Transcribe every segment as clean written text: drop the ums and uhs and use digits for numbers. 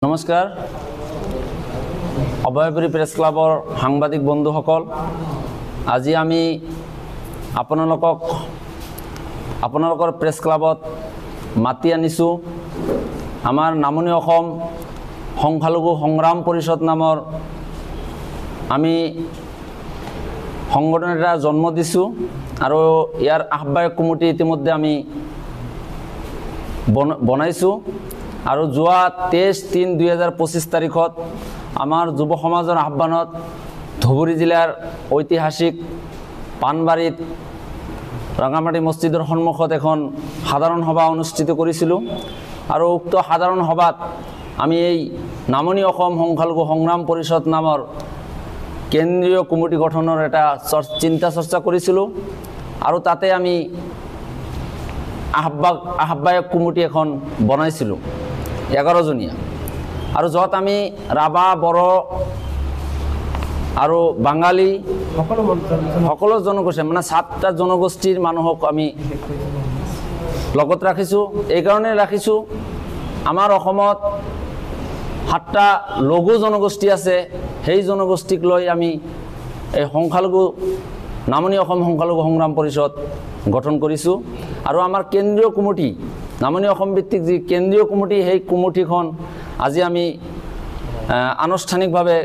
নমস্কাৰ অভয়পুৰী প্ৰেছ ক্লাবৰ সাংবাদিক বন্ধুসকল আজি আমি আপোনালোকৰ প্ৰেছ ক্লাবত মাতি আনিছো আমাৰ নামনি অসম সংখ্যালঘু সংগ্ৰাম পৰিষদ নামৰ আমি সংগঠন এটা জন্ম দিছো আৰু ইয়াৰ আহ্বায়ক কমিটি ইতিমধ্যে আমি বনাইছো আৰু যোৱা 23/3/2025 তাৰিখত আমাৰ যুৱ সমাজৰ আহ্বানত ধুবুৰী জিলাৰ ঐতিহাসিক পানবাৰীত ৰঙামাটি মছজিদৰ সন্মুখত এখন সাধাৰণ সভা অনুষ্ঠিত কৰিছিলোঁ আৰু উক্ত সাধাৰণ সভাত আমি এই নামনি অসম সংখ্যালঘু সংগ্ৰাম পৰিষদ নামৰ কেন্দ্ৰীয় কমিটি গঠনৰ এটা চিন্তা চৰ্চা কৰিছিলোঁ আৰু তাতে আমি আহ্বায়ক কমিটি এখন বনাইছিলোঁ 11 জনীয়া আৰু যত আমি ৰাভা বড়ো আৰু বাঙালী সকলো জনগোষ্ঠী মানে 7টা জনগোষ্ঠীৰ মানুহক আমি লগত ৰাখিছোঁ এই কাৰণে ৰাখিছোঁ আমাৰ অসমত 7টা লঘু জনগোষ্ঠী আছে সেই জনগোষ্ঠীক লৈ আমি এই সংখ্যালঘু নামনি অসম সংখ্যালঘু সংগ্ৰাম পৰিষদ গঠন কৰিছোঁ আৰু আমাৰ কেন্দ্ৰীয় কমিটি নামনি অসম ভিত্তিক যি কেন্দ্ৰীয় কমিটি সেই কমিটিখন আজি আমি আনুষ্ঠানিকভাৱে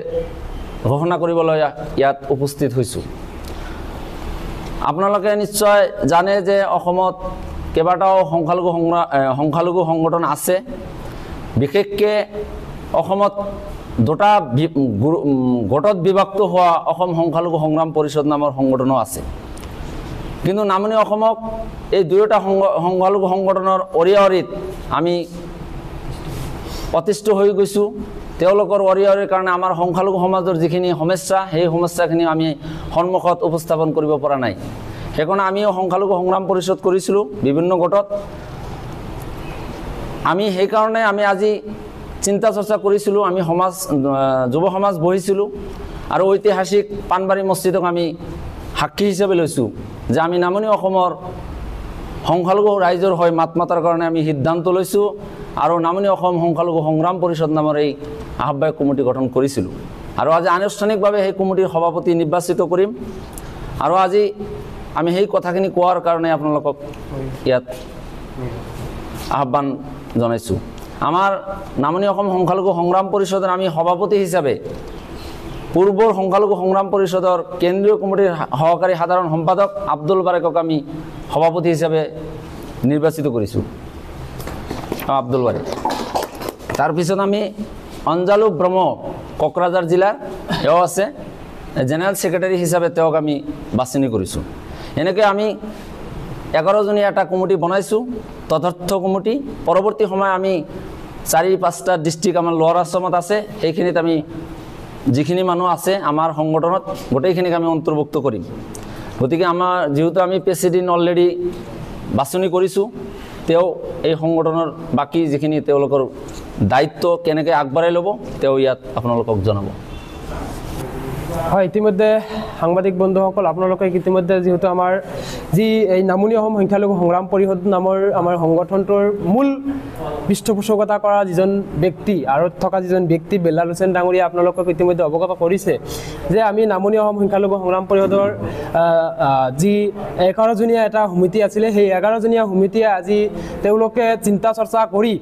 ঘোষণা কৰিবলৈ ইয়াত উপস্থিত হৈছোঁ আপোনালোকে নিশ্চয় জানে যে অসমত কেইবাটাও সংখ্যালঘু সংগঠন আছে বিশেষকৈ অসমত দুটা গোটত বিভক্ত হোৱা অসম সংখ্যালঘু সংগ্ৰাম পৰিষদ নামৰ সংগঠনো আছে কিন্তু নামনি অসমক এই দুয়োটা সংখ্যালঘু সংগঠনৰ অৰিয়ৰিত আমি প্ৰতিষ্ঠিত হৈ গৈছোঁ তেওঁলোকৰ অৰিয়ৰিৰ কাৰণে আমাৰ সংখ্যালঘু সমাজৰ যিখিনি সমস্যা সেই সমস্যাখিনি আমি সন্মুখত উপস্থাপন কৰিব পৰা নাই সেইকাৰণে আমিও সংখ্যালঘু সংগ্ৰাম পৰিষদ কৰিছিলোঁ বিভিন্ন গোটত আমি সেইকাৰণে আমি আজি চিন্তা চৰ্চা কৰিছিলোঁ আমি যুৱ সমাজ বহিছিলোঁ আৰু ঐতিহাসিক পানবাৰী মছজিদক আমি সাক্ষী হিচাপে লৈছোঁ যে আমি নামনি অসমৰ সংখ্যালঘু ৰাইজৰ হৈ মাত মাতাৰ কাৰণে আমি সিদ্ধান্ত লৈছোঁ আৰু নামনি অসম সংখ্যালঘু সংগ্ৰাম পৰিষদ নামৰ এই আহ্বায়ক কমিটি গঠন কৰিছিলোঁ আৰু আজি আনুষ্ঠানিকভাৱে সেই কমিটিৰ সভাপতি নিৰ্বাচিত কৰিম আৰু আজি আমি সেই কথাখিনি কোৱাৰ কাৰণে আপোনালোকক ইয়াত আহ্বান জনাইছোঁ আমাৰ নামনি অসম সংখ্যালঘু সংগ্ৰাম পৰিষদৰ আমি সভাপতি হিচাপে পূৰ্বৰ সংখ্যালঘু সংগ্ৰাম পৰিষদৰ কেন্দ্ৰীয় কমিটিৰ সহকাৰী সাধাৰণ সম্পাদক আব্দুল বাৰেকক আমি সভাপতি হিচাপে নিৰ্বাচিত কৰিছোঁ আব্দুল বাৰেক তাৰপিছত আমি অঞ্জালু ব্ৰহ্ম কোকৰাঝাৰ জিলাৰ এও আছে জেনেৰেল ছেক্ৰেটাৰী হিচাপে তেওঁক আমি বাছনি কৰিছোঁ এনেকৈ আমি 11 জনীয়া এটা কমিটি বনাইছোঁ তথ্য কমিটি পৰৱৰ্তী সময় আমি 4-5টা ডিষ্ট্ৰিক্ট আমাৰ লোৱাৰ আছামত আছে সেইখিনিত আমি যিখিনি মানুহ আছে আমাৰ সংগঠনত গোটেইখিনিক আমি অন্তৰ্ভুক্ত কৰিম গতিকে আমাৰ যেহেতু আমি প্ৰেচিডেণ্ট অলৰেডি বাছনি কৰিছোঁ তেওঁ এই সংগঠনৰ বাকি যিখিনি তেওঁলোকৰ দায়িত্ব কেনেকৈ আগবঢ়াই ল'ব তেওঁ ইয়াত আপোনালোকক জনাব হয় ইতিমধ্যে সাংবাদিক বন্ধুসকল আপোনালোকে ইতিমধ্যে যেহেতু আমাৰ যি এই নামনি অসম সংখ্যালঘু সংগ্ৰাম পৰিষদ নামৰ আমাৰ সংগঠনটোৰ মূল পৃষ্ঠপোষকতা কৰা যিজন ব্যক্তি আৰু থকা যিজন ব্যক্তি বেলাল হুছেইন ডাঙৰীয়া আপোনালোকক ইতিমধ্যে অৱগত কৰিছে যে আমি নামনি অসম সংখ্যালঘু সংগ্ৰাম পৰিষদৰ যি 11 জনীয়া এটা সমিতি আছিলে সেই 11 জনীয়া সমিতিয়ে আজি তেওঁলোকে চিন্তা চৰ্চা কৰি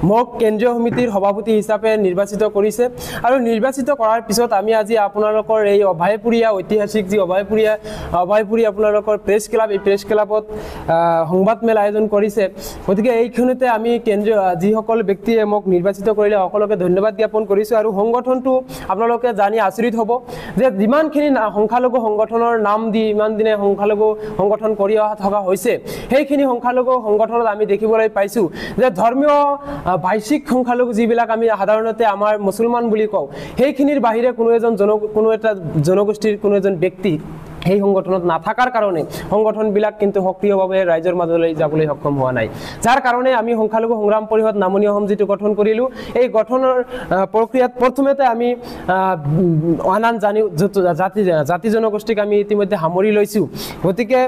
মোক কেন্দ্ৰীয় সমিতিৰ সভাপতি হিচাপে নিৰ্বাচিত কৰিছে আৰু নিৰ্বাচিত কৰাৰ পিছত আমি আজি আপোনালোকৰ এই অভয়পুৰীয়া ঐতিহাসিক যি অভয়পুৰী আপোনালোকৰ প্ৰেছ ক্লাব এই প্ৰেছ ক্লাবত সংবাদ মেল আয়োজন কৰিছে গতিকে এইখনতে আমি কেন্দ্ৰীয় যিসকল ব্যক্তিয়ে মোক নিৰ্বাচিত কৰিলে সকলোকে ধন্যবাদ জ্ঞাপন কৰিছোঁ আৰু সংগঠনটো আপোনালোকে জানি আচৰিত হ'ব যে যিমানখিনি সংখ্যালঘু সংগঠনৰ নাম দি ইমান দিনে সংখ্যালঘু সংগঠন কৰি থকা হৈছে সেইখিনি সংখ্যালঘু সংগঠনত আমি দেখিবলৈ পাইছোঁ যে ধৰ্মীয় ভাষিক সংখ্যালঘু যিবিলাক আমি সাধাৰণতে আমাৰ মুছলমান বুলি কওঁ সেইখিনিৰ বাহিৰে কোনো এটা জনগোষ্ঠীৰ কোনো এজন ব্যক্তি সেই সংগঠনত নাথাকাৰ কাৰণে সংগঠনবিলাক কিন্তু সক্ৰিয়ভাৱে ৰাইজৰ মাজলৈ যাবলৈ সক্ষম হোৱা নাই, যাৰ কাৰণে আমি সংখ্যালঘু সংগ্ৰাম পৰিষদ নামনি অসম যিটো গঠন কৰিলোঁ, এই গঠনৰ প্ৰক্ৰিয়াত প্ৰথমতে আমি আন জাতি জনগোষ্ঠীক আমি ইতিমধ্যে সামৰি লৈছোঁ। গতিকে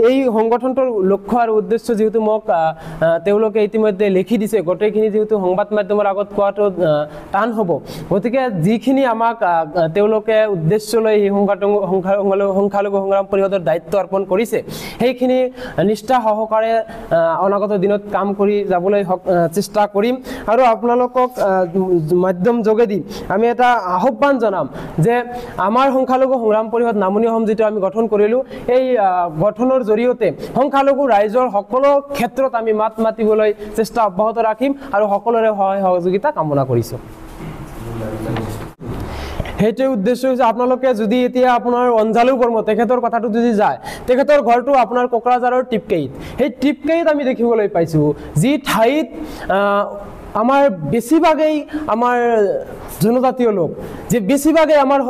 এই সংগঠনটোৰ লক্ষ্য আৰু উদ্দেশ্য যিহেতু মোক তেওঁলোকে ইতিমধ্যে লিখি দিছে, গোটেইখিনি যিহেতু সংবাদ মাধ্যমৰ আগত কোৱাটো টান হ'ব, গতিকে যিখিনি আমাক তেওঁলোকে উদ্দেশ্য লৈ এই সংখ্যালঘু সংগ্ৰাম পৰিষদৰ দায়িত্ব অৰ্পণ কৰিছে, সেইখিনি নিষ্ঠা সহকাৰে অনাগত দিনত কাম কৰি যাবলৈ চেষ্টা কৰিম। আৰু আপোনালোকক মাধ্যম যোগেদি আমি এটা আহ্বান জনাম যে আমাৰ সংখ্যালঘু সংগ্ৰাম পৰিষদ নামনি অসম যিটো আমি গঠন কৰিলোঁ, এই গঠনৰ জৰিয়তে সংখ্যালঘু ৰাইজৰ সকলো ক্ষেত্ৰত আমি মাত মাতিবলৈ চেষ্টা অব্যাহত ৰাখিম আৰু সকলোৰে সহায় সহযোগিতা কামনা কৰিছোঁ। সেইটোৱে উদ্দেশ্য হৈছে আপোনালোকে যদি এতিয়া আপোনাৰ অঞ্জালু বৰ্ম তেখেতৰ কথাটো যদি যায়, তেখেতৰ ঘৰটো আপোনাৰ কোকৰাঝাৰৰ টিপকেইত, সেই টিপকেইত আমি দেখিবলৈ পাইছোঁ যি ঠাইত আমাৰ বেছিভাগেই আমাৰ জনজাতীয় লোক, যে বেছিভাগেই আমাৰ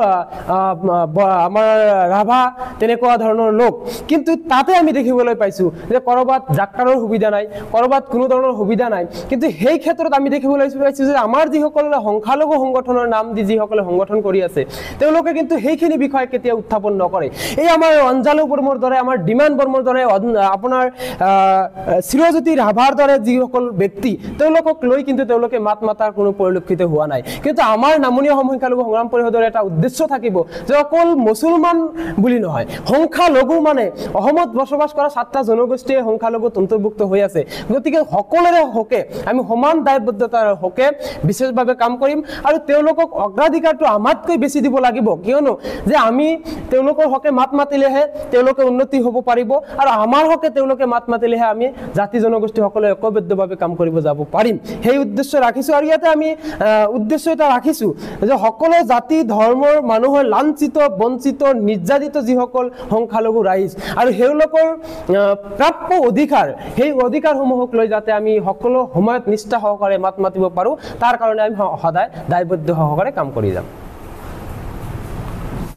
ৰাভা তেনেকুৱা ধৰণৰ লোক, কিন্তু তাতে আমি দেখিবলৈ পাইছোঁ যে ক'ৰবাত ডাক্তৰৰ সুবিধা নাই, ক'ৰবাত কোনো ধৰণৰ সুবিধা নাই, কিন্তু সেই ক্ষেত্ৰত আমি দেখিবলৈ পাইছোঁ যে আমাৰ যিসকলে সংখ্যালঘু সংগঠনৰ নাম দি যিসকলে সংগঠন কৰি আছে, তেওঁলোকে কিন্তু সেইখিনি বিষয়ে কেতিয়াও উত্থাপন নকৰে। এই আমাৰ অঞ্জালু বৰ্মৰ দৰে, আমাৰ ডিমান বৰ্মৰ দৰে, আপোনাৰ চিৰজ্যোতি ৰাভাৰ দৰে যিসকল ব্যক্তি, তেওঁলোকক লৈ কিন্তু তেওঁলোকে মাত মাতাৰ কোনো পৰিলক্ষিত হোৱা নাই। কিন্তু আমাৰ নামনি অসম সংখ্যালঘু সংগ্ৰাম পৰিষদৰ এটা উদ্দেশ্য থাকিব যে অকল মুছলমান বুলি নহয়, সংখ্যালঘু মানে অসমত বসবাস কৰা 7টা জনগোষ্ঠীয়ে সংখ্যালঘুত অন্তৰ্ভুক্ত হৈ আছে। গতিকে সকলোৰে হকে আমি সমান দায়বদ্ধতাৰ হকে বিশেষভাৱে কাম কৰিম আৰু তেওঁলোকক অগ্ৰাধিকাৰটো আমাতকৈ বেছি দিব লাগিব, কিয়নো যে আমি তেওঁলোকৰ হকে মাত মাতিলেহে তেওঁলোকে উন্নতি হ'ব পাৰিব আৰু আমাৰ হকে তেওঁলোকে মাত মাতিলেহে আমি জাতি জনগোষ্ঠীসকলে ঐক্যবদ্ধভাৱে কাম কৰিব যাব পাৰিম। সেই উদ্দেশ্য ৰাখিছোঁ আৰু ইয়াতে আমি উদ্দেশ্য এটা ৰাখিছোঁ যে সকলো জাতি ধৰ্মৰ মানুহৰ লাঞ্ছিত বঞ্চিত নিৰ্যাতিত যিসকল সংখ্যালঘু ৰাইজ আৰু তেওঁলোকৰ প্ৰাপ্য অধিকাৰ, সেই অধিকাৰসমূহক লৈ যাতে আমি সকলো সময়ত নিষ্ঠা সহকাৰে মাত মাতিব পাৰোঁ, তাৰ কাৰণে আমি সদায় দায়বদ্ধ সহকাৰে কাম কৰি যাম।